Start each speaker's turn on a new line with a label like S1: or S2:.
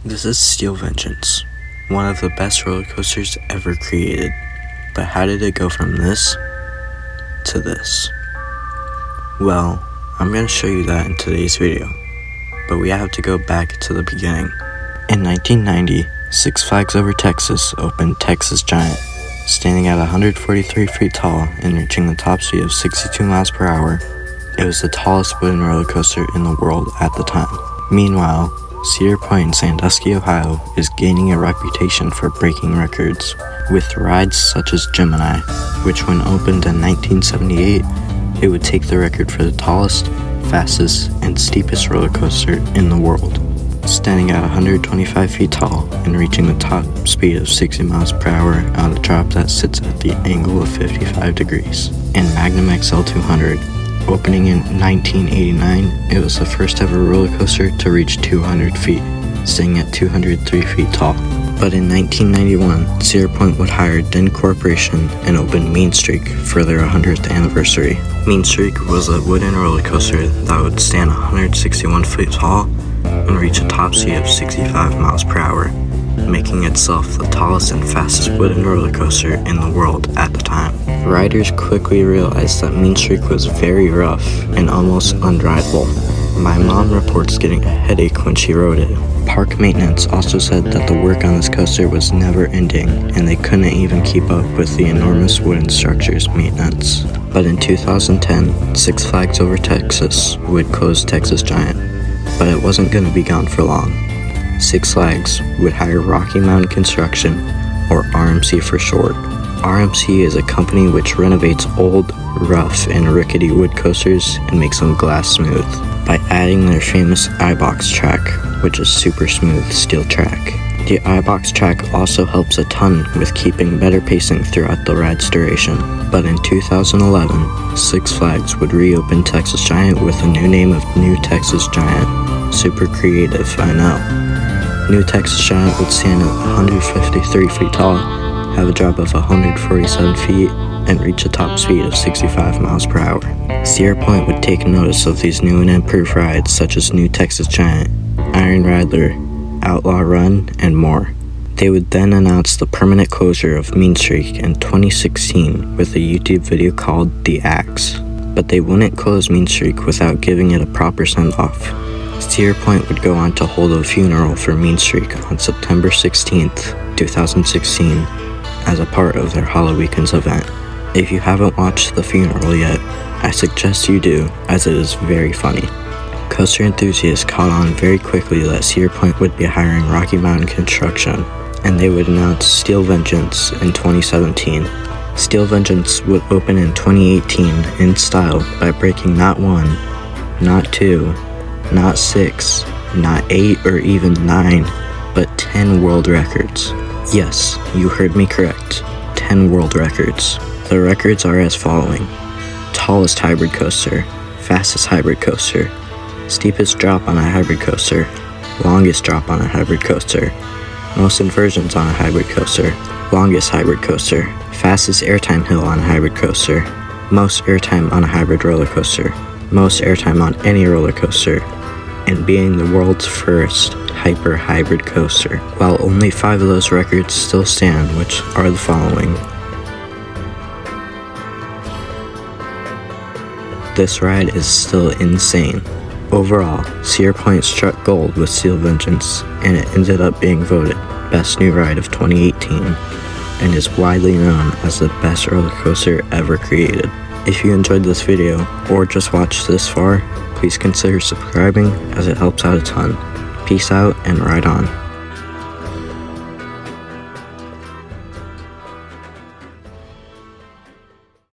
S1: This is Steel Vengeance, one of the best roller coasters ever created. But how did it go from this to this? Well, I'm going to show you that in today's video, but we have to go back to the beginning. In 1990, Six Flags Over Texas opened Texas Giant, standing at 143 feet tall and reaching the top speed of 62 miles per hour. It was the tallest wooden roller coaster in the world at the time. Meanwhile, Cedar Point in Sandusky, Ohio is gaining a reputation for breaking records, with rides such as Gemini, which when opened in 1978, it would take the record for the tallest, fastest, and steepest roller coaster in the world, standing at 125 feet tall and reaching the top speed of 60 miles per hour on a drop that sits at the angle of 55 degrees. And Magnum XL 200, opening in 1989, it was the first ever roller coaster to reach 200 feet, staying at 203 feet tall. But in 1991, Cedar Point would hire Den Corporation and open Meanstreak for their 100th anniversary. Meanstreak was a wooden roller coaster that would stand 161 feet tall and reach a top speed of 65 miles per hour, making itself the tallest and fastest wooden roller coaster in the world at the time. Riders quickly realized that Meanstreak was very rough and almost unrideable. My mom reports getting a headache when she rode it. Park maintenance also said that the work on this coaster was never ending and they couldn't even keep up with the enormous wooden structure's maintenance. But in 2010, Six Flags Over Texas would close Texas Giant, but it wasn't going to be gone for long. Six Flags would hire Rocky Mountain Construction, or RMC for short. RMC is a company which renovates old, rough, and rickety wood coasters and makes them glass smooth by adding their famous iBox track, which is super smooth steel track. The iBox track also helps a ton with keeping better pacing throughout the ride's duration. But in 2011, Six Flags would reopen Texas Giant with a new name of New Texas Giant. Super creative, I know. New Texas Giant would stand at 153 feet tall, have a drop of 147 feet, and reach a top speed of 65 miles per hour. Cedar Point would take notice of these new and improved rides such as New Texas Giant, Iron Rattler, Outlaw Run, and more. They would then announce the permanent closure of Meanstreak in 2016 with a YouTube video called The Axe. But they wouldn't close Meanstreak without giving it a proper send-off. Cedar Point would go on to hold a funeral for Meanstreak on September 16th, 2016, as a part of their Halloween event. If you haven't watched the funeral yet, I suggest you do, as it is very funny. Coaster enthusiasts caught on very quickly that Cedar Point would be hiring Rocky Mountain Construction, and they would announce Steel Vengeance in 2017. Steel Vengeance would open in 2018 in style by breaking not 1, not 2, not 6, not 8 or even 9, but 10 world records. Yes, you heard me correct, 10 world records. The records are as following: tallest hybrid coaster, fastest hybrid coaster, steepest drop on a hybrid coaster, longest drop on a hybrid coaster, most inversions on a hybrid coaster, longest hybrid coaster, fastest airtime hill on a hybrid coaster, most airtime on a hybrid roller coaster, most airtime on any roller coaster, and being the world's first hyper hybrid coaster. While only 5 of those records still stand, which are the following. This ride is still insane. Overall, Cedar Point struck gold with Steel Vengeance, and it ended up being voted Best New Ride of 2018, and is widely known as the best roller coaster ever created. If you enjoyed this video, or just watched this far, please consider subscribing as it helps out a ton. Peace out and ride on.